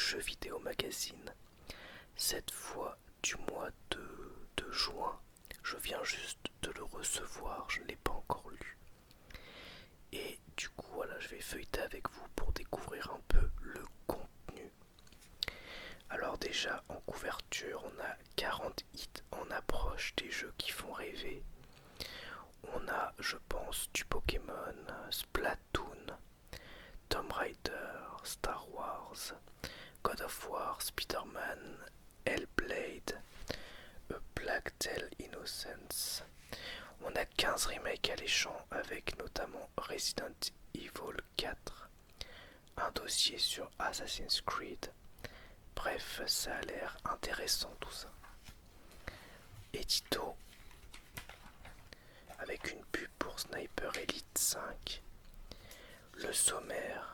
Jeux Vidéo Magazine, cette fois du mois de juin. Je viens juste de le recevoir, je ne l'ai pas encore lu. Et du coup, voilà, je vais feuilleter avec vous pour découvrir un peu le contenu. Alors déjà, en couverture, on a 40 hits en approche des jeux qui font rêver. On a, je pense, du Pokémon, Splatoon, Tomb Raider, Star Wars, God of War, Spider-Man, Hellblade, A Plague Tale Innocence. On a 15 remakes alléchants avec notamment Resident Evil 4, un dossier sur Assassin's Creed. Bref, ça a l'air intéressant tout ça. Édito avec une pub pour Sniper Elite 5. Le sommaire.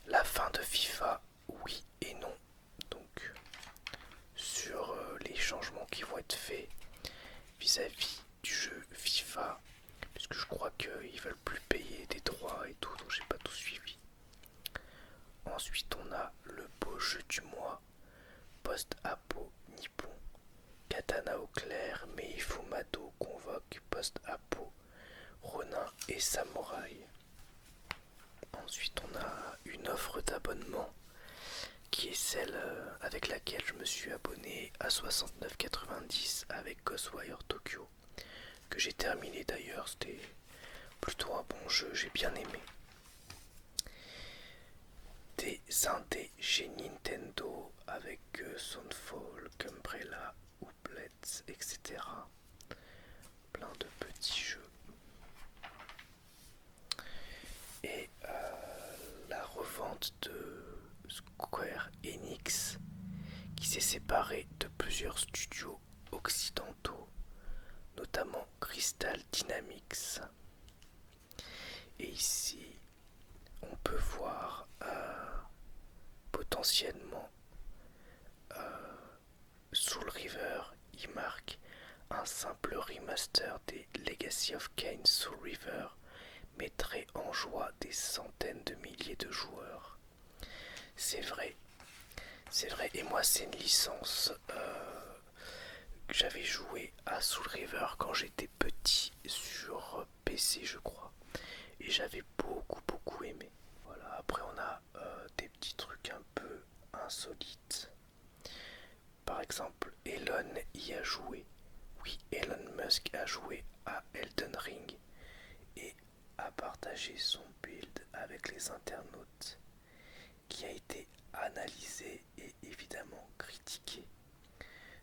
La fin de FIFA, oui et non. Donc, sur les changements qui vont être faits vis-à-vis du jeu FIFA, puisque je crois qu'ils veulent plus payer des droits et tout, donc j'ai pas tout suivi. Ensuite, on a le beau jeu du mois, post-apo nippon. Katana au clair, Meifumado convoque post-apo, Ronin et Samouraï. Ensuite, on a une offre d'abonnement qui est celle avec laquelle je me suis abonné à 69,90 avec Ghostwire Tokyo, que j'ai terminé d'ailleurs. C'était plutôt un bon jeu, j'ai bien aimé. Des indés chez Nintendo avec Soundfall, Umbrella, Hooblets, etc. Plein de petits jeux. Et la revente de Square Enix qui s'est séparée de plusieurs studios occidentaux, notamment Crystal Dynamics. Et ici, on peut voir potentiellement Soul River. Il marque un simple remaster des Legacy of Kain Soul River mettrait en joie des centaines de milliers de joueurs. C'est vrai, et moi c'est une licence que j'avais joué à Soul River quand j'étais petit sur PC je crois, et j'avais beaucoup aimé. Voilà, après on a des petits trucs un peu insolites. Par exemple, Elon y a joué. Oui, Elon Musk a joué à Elden Ring et a partagé son build avec les internautes, qui a été analysé et évidemment critiqué.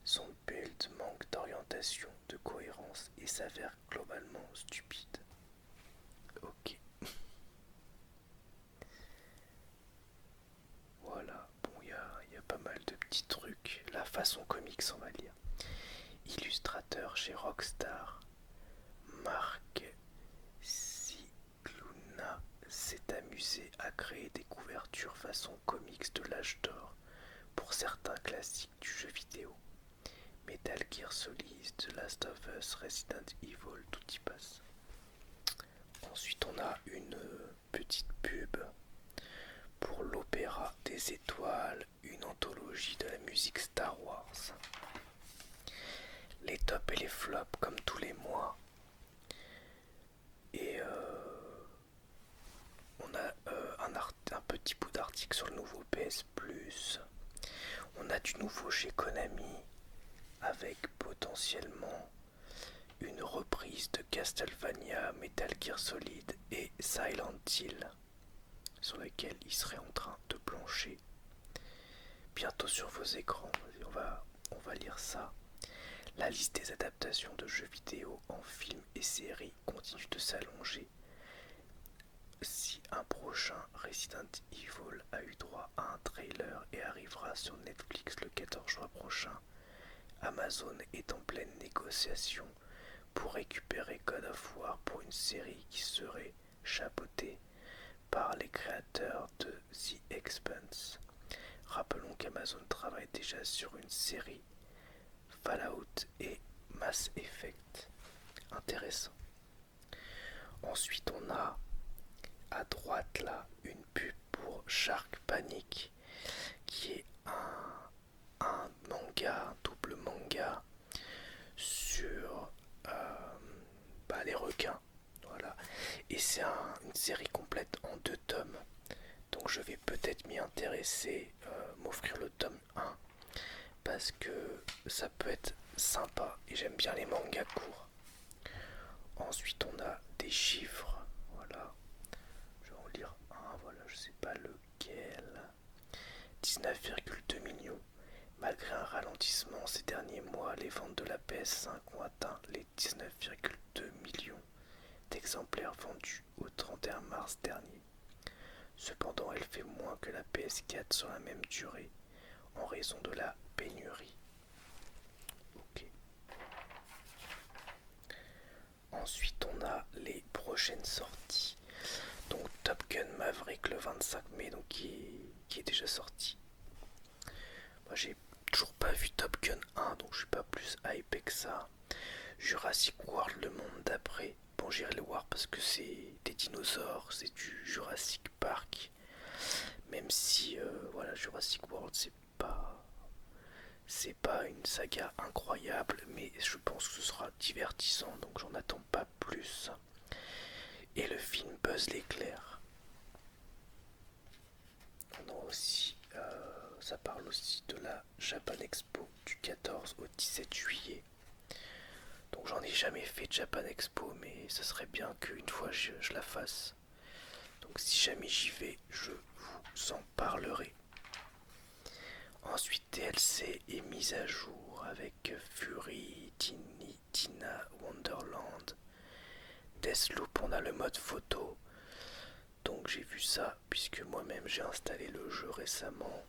Son build manque d'orientation, de cohérence et s'avère globalement stupide. Ok. Voilà, bon, il y a pas mal de petits trucs. La façon comics, on va lire. Illustrateur chez Rockstar, Marc Cicluna s'est amusé à créer des couvertures façon comics de l'âge d'or pour certains classiques du jeu vidéo. Metal Gear Solid, The Last of Us, Resident Evil, tout y passe. Ensuite, on a une petite pub pour l'Opéra des Étoiles, une anthologie de la musique Star Wars. Les tops et les flops comme tous les mois. Et on a un petit bout d'article sur le nouveau PS Plus. On a du nouveau chez Konami avec potentiellement une reprise de Castlevania, Metal Gear Solid et Silent Hill, sur laquelle il serait en train de plancher. Bientôt sur vos écrans, on va lire ça. La liste des adaptations de jeux vidéo en films et séries continue de s'allonger. Si un prochain Resident Evil a eu droit à un trailer et arrivera sur Netflix le 14 juin prochain, Amazon est en pleine négociation pour récupérer God of War pour une série qui serait chapeautée par les créateurs de The Expanse. Rappelons qu'Amazon travaille déjà sur une série Fallout et Mass Effect. Intéressant. Ensuite, on a à droite là une pub pour Shark Panic, qui est un manga, un double manga sur les requins. Voilà. Et c'est une série complète en 2 tomes. Donc je vais peut-être m'y intéresser, m'offrir le tome 1, parce que ça peut être sympa et j'aime bien les mangas courts. Ensuite on a des chiffres, voilà. Je vais en lire un, voilà, je sais pas lequel. 19,2 millions. Malgré un ralentissement ces derniers mois, les ventes de la PS5 ont atteint les 19,2 millions d'exemplaires vendus au 31 mars dernier. Cependant, elle fait moins que la PS4 sur la même durée, en raison de la pénurie. Ok. Ensuite, on a les prochaines sorties. Donc Top Gun Maverick le 25 mai, donc qui est déjà sorti. Moi, j'ai toujours pas vu Top Gun 1, donc je suis pas plus hypé que ça. Jurassic World, le monde d'après. Bon, j'irai le voir parce que c'est des dinosaures, c'est du Jurassic Park. Même si, voilà, Jurassic World, c'est pas une saga incroyable, mais je pense que ce sera divertissant, donc j'en attends pas plus. Et le film Buzz l'éclair. On a aussi, ça parle aussi de la Japan Expo du 14 au 17 juillet. Donc j'en ai jamais fait de Japan Expo, mais ce serait bien qu'une fois je la fasse. Donc si jamais j'y vais, je vous en parlerai. Ensuite DLC et mise à jour avec Fury, Tina Wonderland, Deathloop, on a le mode photo. Donc j'ai vu ça puisque moi-même j'ai installé le jeu récemment.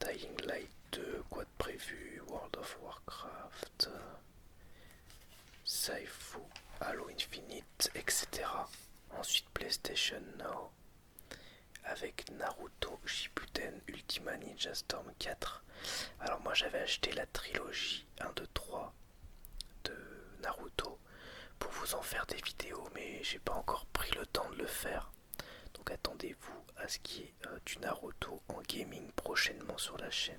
Dying Light 2, quoi de prévu, World of Warcraft, Saifu, Halo Infinite, etc. Ensuite PlayStation Now avec Naruto Shippuden Ultima Ninja Storm 4. Alors moi j'avais acheté la trilogie 1, 2, 3 de Naruto pour vous en faire des vidéos, mais j'ai pas encore pris le temps de le faire. Donc attendez-vous à ce qu'il y ait du Naruto en gaming prochainement sur la chaîne.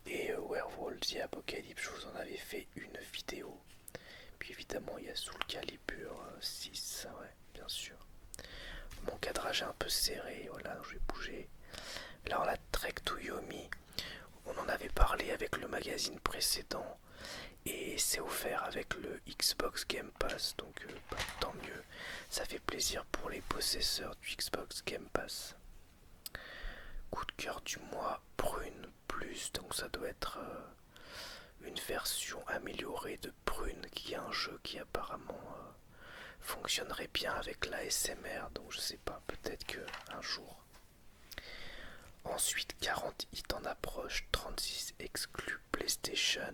Et Werewolf the Apocalypse, je vous en avais fait une vidéo. Puis évidemment il y a Soul Calibur 6, ouais, bien sûr. Mon cadrage est un peu serré, voilà, je vais bouger. Là on a Trek to Yomi, on en avait parlé avec le magazine précédent. Et c'est offert avec le Xbox Game Pass, donc tant mieux. Ça fait plaisir pour les possesseurs du Xbox Game Pass. Coup de cœur du mois, Prune Plus, donc ça doit être une version améliorée de Prune, qui est un jeu qui apparemment fonctionnerait bien avec l'ASMR, donc je sais pas, peut-être qu'un jour. Ensuite 40 hits en approche, 36 exclus PlayStation,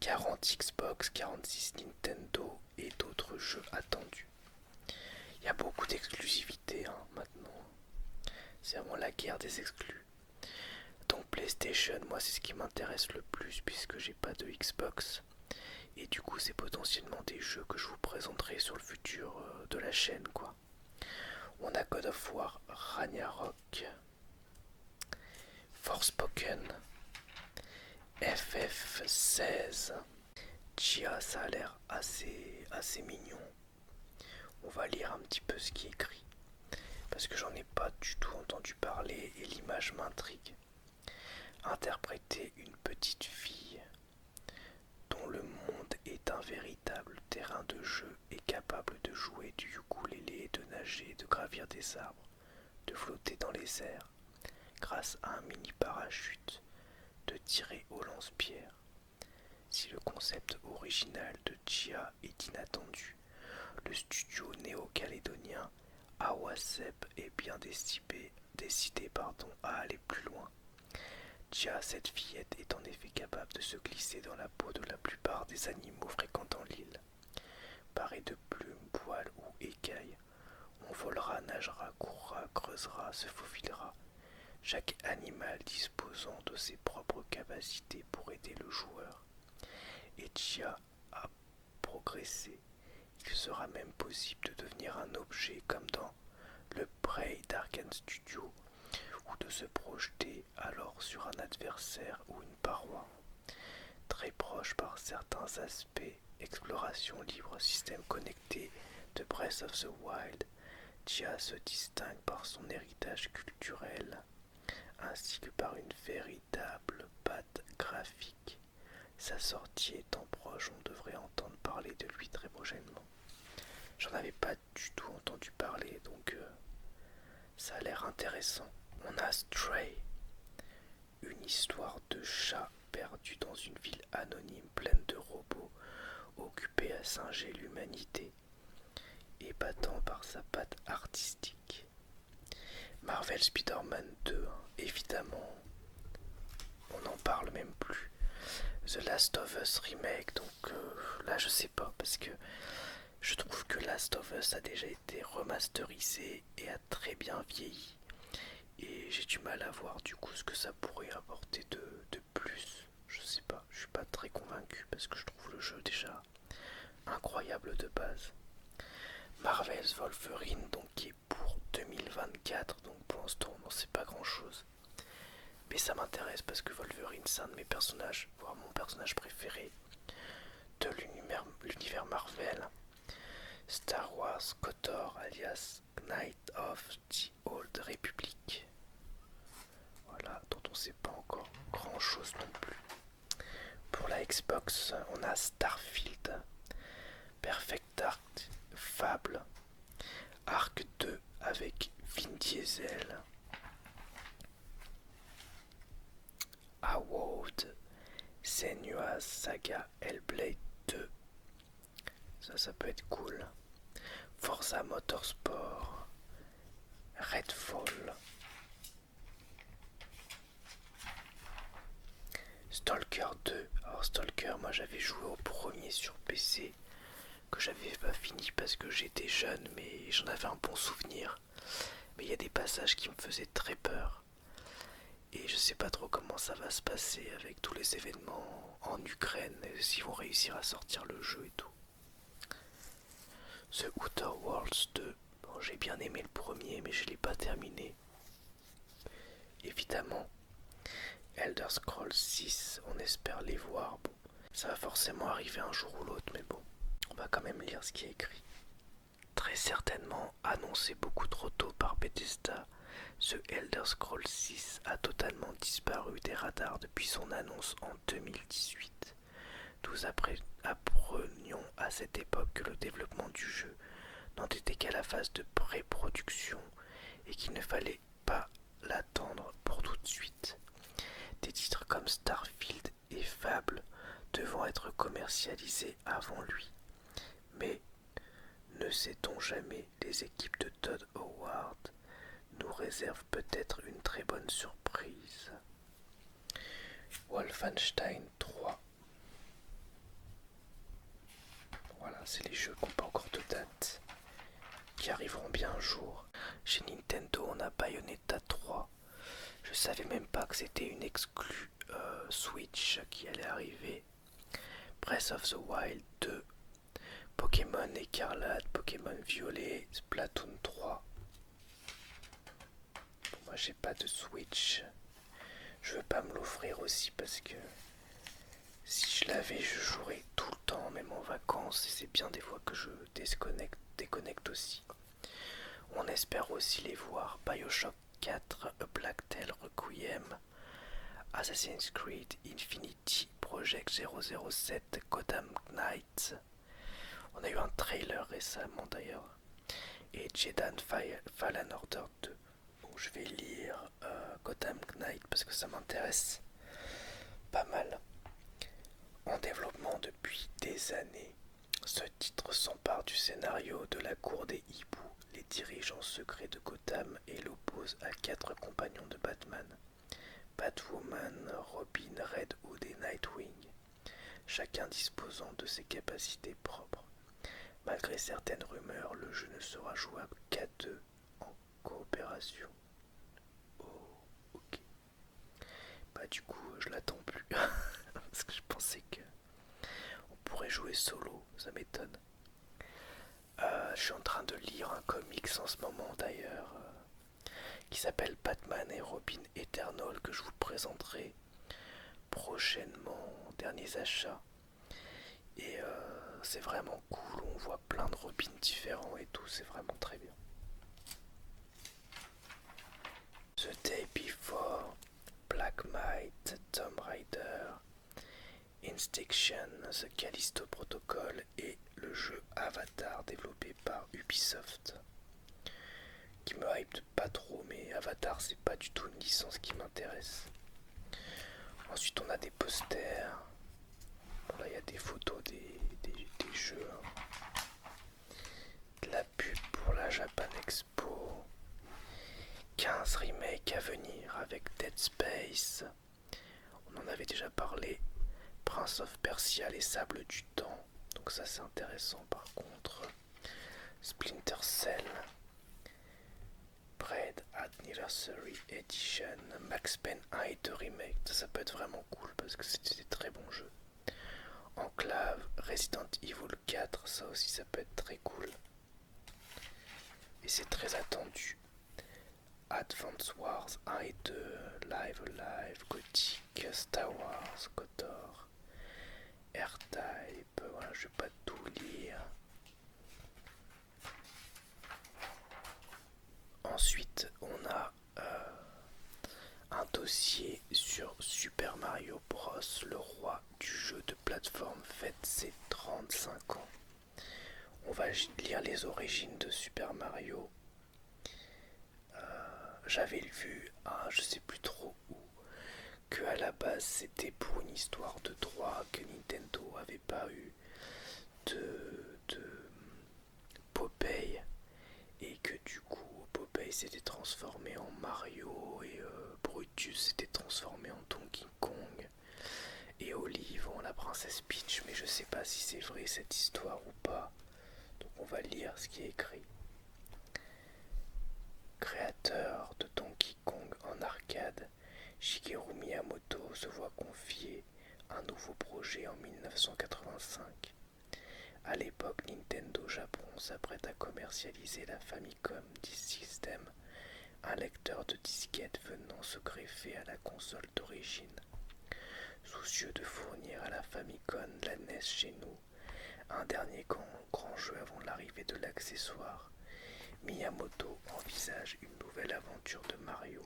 40 Xbox, 46 Nintendo et d'autres jeux attendus. Il y a beaucoup d'exclusivité maintenant. C'est vraiment la guerre des exclus. Donc PlayStation, moi c'est ce qui m'intéresse le plus puisque j'ai pas de Xbox. Et du coup c'est potentiellement des jeux que je vous présenterai sur le futur de la chaîne quoi. On a God of War, Ragnarok, Forspoken, FF16. Chia, ça a l'air assez mignon. On va lire un petit peu ce qui est écrit. Parce que j'en ai pas du tout entendu parler et l'image m'intrigue. Interpréter une petite fille dont le monde est un véritable terrain de jeu et capable de jouer du ukulélé, de nager, de gravir des arbres, de flotter dans les airs grâce à un mini parachute, de tirer au lance-pierre. Si le concept original de Chia est inattendu, le studio néo-calédonien Awasep est bien décidé à aller plus loin. Chia, cette fillette, est en effet capable de se glisser dans la peau de la plupart des animaux fréquentant l'île. Parée de plumes, poils ou écailles, on volera, nagera, courra, creusera, se faufilera. Chaque animal disposant de ses propres capacités pour aider le joueur. Et Chia a progressé Il sera même possible de devenir un objet comme dans le Prey d'Arkane Studio ou de se projeter alors sur un adversaire ou une paroi. Très proche par certains aspects, exploration libre, système connecté de Breath of the Wild, Tchia se distingue par son héritage culturel ainsi que par une véritable patte graphique. Sa sortie étant proche, on devrait entendre parler de lui très prochainement. J'en avais pas du tout entendu parler, donc ça a l'air intéressant. On a Stray, une histoire de chat perdu dans une ville anonyme pleine de robots, occupé à singer l'humanité, épatant par sa patte artistique. Marvel Spider-Man 2, évidemment, on n'en parle même plus. The Last of Us Remake, donc là je sais pas, parce que je trouve que Last of Us a déjà été remasterisé et a très bien vieilli. Et j'ai du mal à voir du coup ce que ça pourrait apporter de plus. Je sais pas, je suis pas très convaincu parce que je trouve le jeu déjà incroyable de base. Marvel's Wolverine, donc qui est pour 2024, donc pour l'instant on n'en sait pas grand chose. Mais ça m'intéresse parce que Wolverine c'est un de mes personnages, voire mon personnage préféré de l'univers Marvel. Star Wars KOTOR alias Knight of the Old Republic. Voilà, dont on sait pas encore grand chose non plus. Pour la Xbox, on a Starfield, Perfect Dark, Fable, Arc 2 avec Vin Diesel, Award, Senua's Saga Hellblade 2. Ça peut être cool. Forza Motorsport, Redfall, Stalker 2. Alors Stalker, moi j'avais joué au premier sur PC, que j'avais pas fini parce que j'étais jeune, mais j'en avais un bon souvenir. Mais il y a des passages qui me faisaient très peur. Et je sais pas trop comment ça va se passer avec tous les événements en Ukraine, s'ils vont réussir à sortir le jeu et tout. The Outer Worlds 2, bon, j'ai bien aimé le premier mais je l'ai pas terminé. Évidemment, Elder Scrolls 6, on espère les voir. Bon, ça va forcément arriver un jour ou l'autre, mais bon, on va quand même lire ce qui est écrit. Très certainement annoncé beaucoup trop tôt par Bethesda, ce Elder Scrolls 6 a totalement disparu des radars depuis son annonce en 2018. Nous apprenions à cette époque que le développement du jeu n'en était qu'à la phase de pré-production et qu'il ne fallait pas l'attendre pour tout de suite. Des titres comme Starfield et Fable devant être commercialisés avant lui. Mais ne sait-on jamais, les équipes de Todd Howard nous réservent peut-être une très bonne surprise. Wolfenstein 3. Voilà, c'est les jeux qui n'ont pas encore de date, qui arriveront bien un jour. Chez Nintendo, on a Bayonetta 3. Je savais même pas que c'était une exclue Switch qui allait arriver. Breath of the Wild 2. Pokémon Écarlate, Pokémon Violet, Splatoon 3. Bon, moi j'ai pas de Switch. Je veux pas me l'offrir aussi parce que si je l'avais, je jouerais tout le temps, même en vacances, et c'est bien des fois que je déconnecte aussi. On espère aussi les voir. BioShock 4, A Plague Tale Requiem, Assassin's Creed Infinity, Project 007, Gotham Knights. On a eu un trailer récemment d'ailleurs. Et Jedi Fallen Order 2. Bon, je vais lire Gotham Knight parce que ça m'intéresse pas mal. En développement depuis des années, ce titre s'empare du scénario de la cour des hiboux, les dirigeants secrets de Gotham, et l'oppose à 4 compagnons de Batman: Batwoman, Robin, Red Hood et Nightwing, chacun disposant de ses capacités propres. Malgré certaines rumeurs, le jeu ne sera jouable qu'à 2 en coopération. Oh, ok. Bah du coup, je l'attends plus. Parce que je pensais que on pourrait jouer solo, ça m'étonne. Je suis en train de lire un comics en ce moment d'ailleurs, qui s'appelle Batman et Robin Eternal, que je vous présenterai prochainement, derniers achats. Et c'est vraiment cool, on voit plein de Robins différents et tout, c'est vraiment très bien. The Day Before, Black Knight, Tomb Raider, Instinction, The Callisto Protocol et le jeu Avatar développé par Ubisoft, qui me hype pas trop, mais Avatar c'est pas du tout une licence qui m'intéresse. Ensuite on a des posters, bon, là il y a des photos des jeux, de la pub pour la Japan Expo, 15 remakes à venir avec Dead Space, on en avait déjà parlé, Prince of Persia, les Sables du Temps, donc ça c'est intéressant. Par contre, Splinter Cell, Braid Anniversary Edition, Max Payne 1 et 2 Remake, ça peut être vraiment cool parce que c'est des très bons jeux. Enclave, Resident Evil 4, ça aussi ça peut être très cool. Et c'est très attendu. Advance Wars 1 et 2, Live Alive, Gothic, Star Wars, KOTOR, R-Type, voilà, je vais pas tout lire. Ensuite, on a un dossier sur Super Mario Bros, le roi du jeu de plateforme fête ses 35 ans. On va lire les origines de Super Mario. J'avais vu, je sais plus trop où, que à la base c'était pour une histoire de droit, que Nintendo avait pas eu de Popeye, et que du coup Popeye s'était transformé en Mario et Brutus s'était transformé en Donkey Kong et Olive en la princesse Peach, mais je sais pas si c'est vrai cette histoire ou pas, donc on va lire ce qui est écrit. Créateur de Donkey Kong en arcade, Shigeru Miyamoto se voit confier un nouveau projet en 1985. À l'époque, Nintendo Japon s'apprête à commercialiser la Famicom Disk System, un lecteur de disquettes venant se greffer à la console d'origine. Soucieux de fournir à la Famicom la NES chez nous, un dernier grand jeu avant l'arrivée de l'accessoire, Miyamoto envisage une nouvelle aventure de Mario.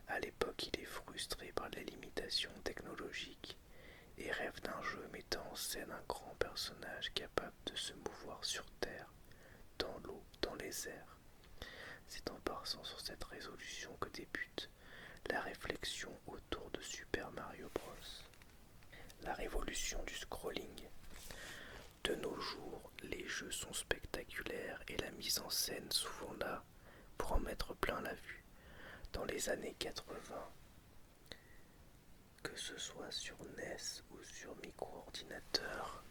À l'époque, il est frustré par les limitations technologiques et rêve d'un jeu mettant en scène un grand personnage capable de se mouvoir sur Terre, dans l'eau, dans les airs. C'est en passant sur cette résolution que débute la réflexion autour de Super Mario Bros. La révolution du scrolling. De nos jours, les jeux sont spectaculaires et la mise en scène souvent là pour en mettre plein la vue. Dans les années 80, que ce soit sur NES ou sur micro-ordinateur,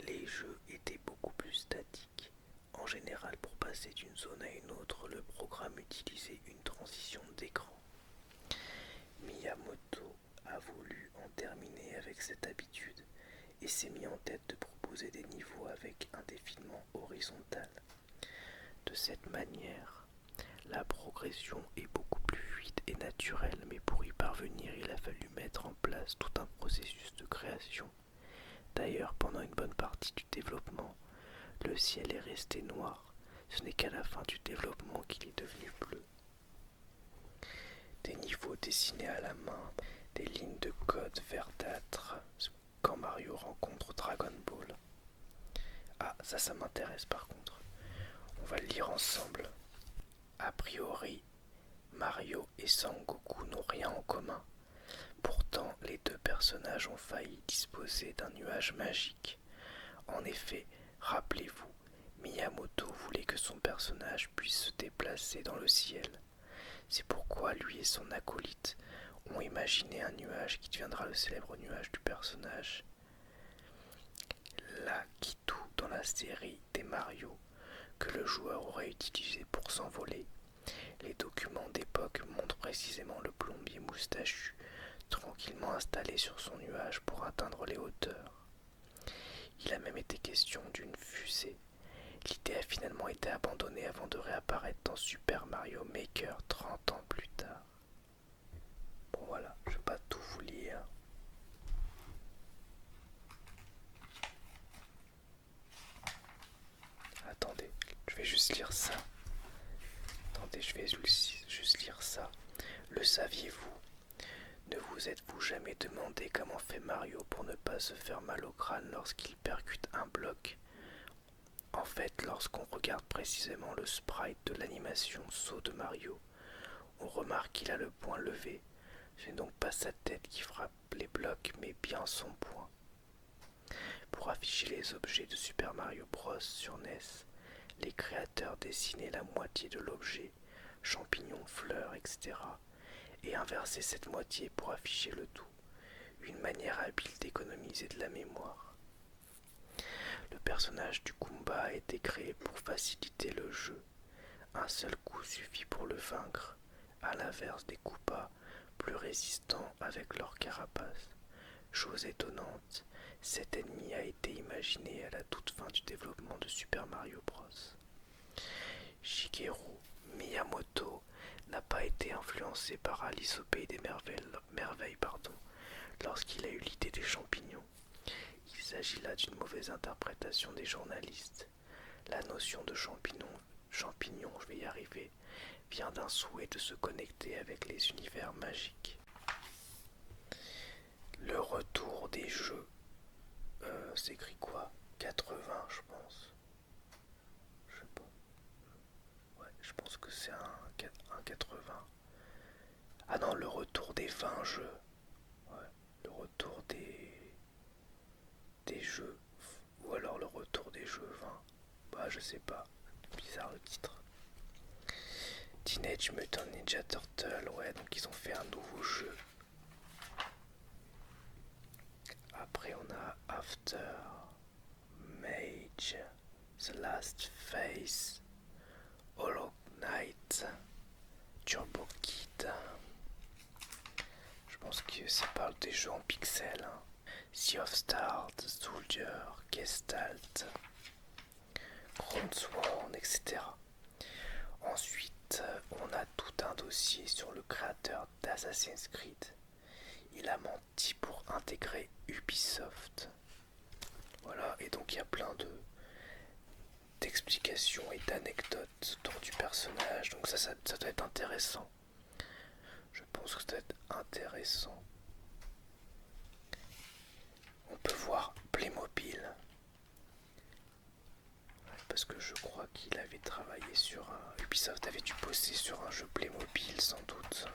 les jeux étaient beaucoup plus statiques. En général, pour passer d'une zone à une autre, le programme utilisait une transition d'écran. Miyamoto a voulu en terminer avec cette habitude et s'est mis en tête de proposer des niveaux avec un défilement horizontal. De cette manière, la progression est beaucoup plus fluide et naturelle, mais pour y parvenir, il a fallu mettre en place tout un processus de création. D'ailleurs, pendant une bonne partie du développement, le ciel est resté noir. Ce n'est qu'à la fin du développement qu'il est devenu bleu. Des niveaux dessinés à la main, des lignes de code verdâtres quand Mario rencontre Dragon Ball. Ah, ça m'intéresse par contre. On va le lire ensemble. A priori, Mario et Sangoku n'ont rien en commun. Pourtant, les deux personnages ont failli disposer d'un nuage magique. En effet, rappelez-vous, Miyamoto voulait que son personnage puisse se déplacer dans le ciel. C'est pourquoi lui et son acolyte ont imaginé un nuage qui deviendra le célèbre nuage du personnage Lakitu dans la série des Mario, que le joueur aurait utilisé pour s'envoler. Les documents d'époque montrent précisément le plombier moustachu tranquillement installé sur son nuage pour atteindre les hauteurs. Il a même été question d'une fusée. L'idée a juste lire ça. Attendez, je vais juste lire ça. Le saviez-vous? Ne vous êtes-vous jamais demandé comment fait Mario pour ne pas se faire mal au crâne lorsqu'il percute un bloc? En fait, lorsqu'on regarde précisément le sprite de l'animation saut de Mario, on remarque qu'il a le poing levé. Ce n'est donc pas sa tête qui frappe les blocs, mais bien son poing. Pour afficher les objets de Super Mario Bros. Sur NES, les créateurs dessinaient la moitié de l'objet, champignons, fleurs, etc., et inversaient cette moitié pour afficher le tout. Une manière habile d'économiser de la mémoire. Le personnage du Goomba a été créé pour faciliter le jeu. Un seul coup suffit pour le vaincre, à l'inverse des Koopas, plus résistants avec leur carapace. Chose étonnante, cet ennemi a été imaginé à la toute fin du développement de Super Mario Bros. Shigeru Miyamoto n'a pas été influencé par Alice au Pays des Merveilles, lorsqu'il a eu l'idée des champignons. Il s'agit là d'une mauvaise interprétation des journalistes. La notion de champignon, je vais y arriver, vient d'un souhait de se connecter avec les univers magiques. Le retour des jeux, c'est écrit quoi? 80, je pense. Je sais pas. Ouais, je pense que c'est un 80. Ah non, le retour des 20 jeux. Ouais, le retour des jeux. Ou alors le retour des jeux 20. Bah, je sais pas. Bizarre le titre. Teenage Mutant Ninja Turtle, ouais, donc ils ont fait un nouveau jeu. Après, on a After, Mage, The Last Phase, Hollow Knight, Turbo Kid. Je pense que ça parle des jeux en pixels. Hein. Sea of Stars, Soldier, Gestalt, Ground Sworn, etc. Ensuite, on a tout un dossier sur le créateur d'Assassin's Creed. Il a menti pour intégrer Ubisoft. Voilà, et donc il y a plein d'explications et d'anecdotes autour du personnage. Donc ça doit être intéressant. Je pense que ça doit être intéressant. On peut voir Playmobil. Parce que je crois qu'il avait travaillé sur un... Ubisoft avait dû bosser sur un jeu Playmobil sans doute.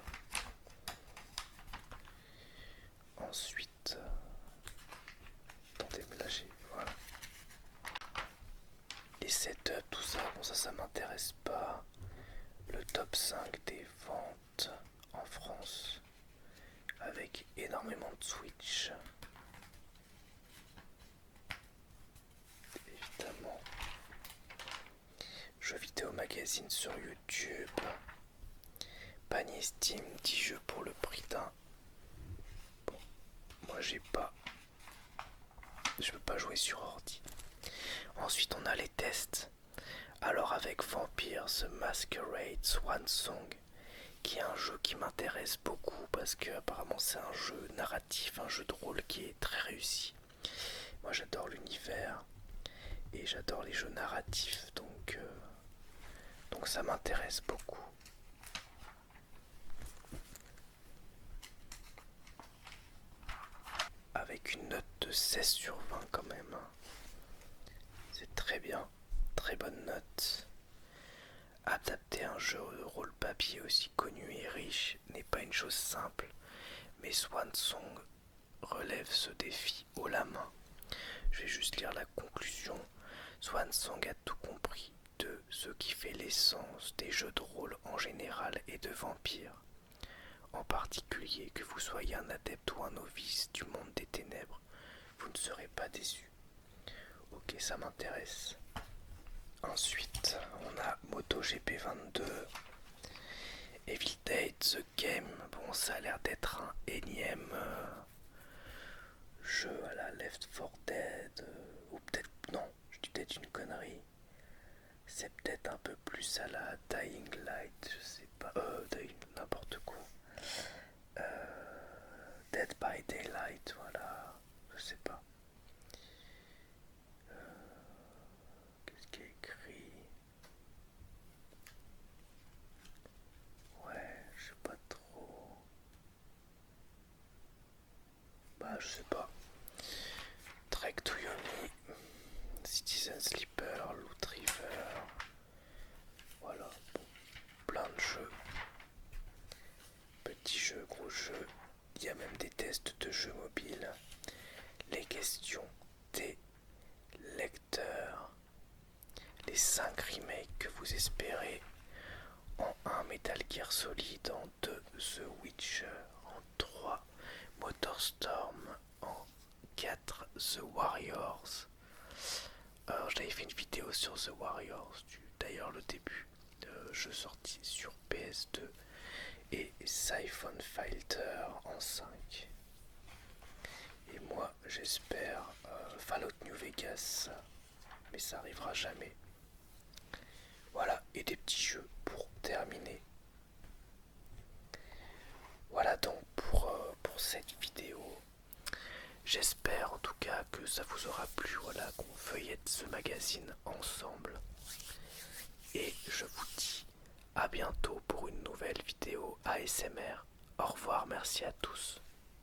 Ensuite... Attendez, mais là j'ai... Voilà. Les setups, tout ça, bon ça m'intéresse pas. Le top 5 des ventes en France. Avec énormément de Switch. Évidemment. Jeux vidéo magazine sur YouTube. Panier Steam, 10 jeux pour le prix d'un. Bon, moi j'ai pas. Je peux pas jouer sur ordi. Ensuite on a les tests. Alors avec Vampire The Masquerade Swan Song, qui est un jeu qui m'intéresse beaucoup parce que apparemment c'est un jeu narratif, un jeu de rôle qui est très réussi. Moi j'adore l'univers et j'adore les jeux narratifs, donc ça m'intéresse beaucoup. Avec une note de 16 sur 20 quand même. C'est très bien, très bonne note. Adapter un jeu de rôle papier aussi connu et riche n'est pas une chose simple, mais Swan Song relève ce défi haut la main. Je vais juste lire la conclusion. Swan Song a tout compris de ce qui fait l'essence des jeux de rôle en général et de Vampire. En particulier, que vous soyez un adepte ou un novice du monde des ténèbres, vous ne serez pas déçu. Ok, ça m'intéresse. Ensuite, on a MotoGP 22, Evil Dead The Game. Bon, ça a l'air d'être un énième jeu à la Left 4 Dead, ou peut-être, non, je dis peut-être une connerie. C'est peut-être un peu plus à la Dying Light, je sais pas, n'importe quoi. Dead by Daylight, voilà, je sais pas. Qu'est-ce qui est écrit? Citizen Sleeper, Loot River. Voilà, bon, plein de jeux. Petits jeux, gros jeux. Il y a même des tests de jeux mobiles. Les questions des lecteurs. Les 5 remakes que vous espérez. En 1 Metal Gear Solid, en 2 The Witcher, en 3 Motorstorm, en 4 The Warriors. Alors j'avais fait une vidéo sur The Warriors, d'ailleurs le début de jeu sorti sur PS2, et Siphon Filter en 5. Et moi j'espère Fallout New Vegas, mais ça arrivera jamais. Voilà, et des petits jeux pour terminer. Voilà donc pour cette vidéo. J'espère en tout cas que ça vous aura plu, voilà, qu'on feuillette ce magazine ensemble. Et je vous dis à bientôt pour une nouvelle vidéo ASMR. Au revoir, merci à tous.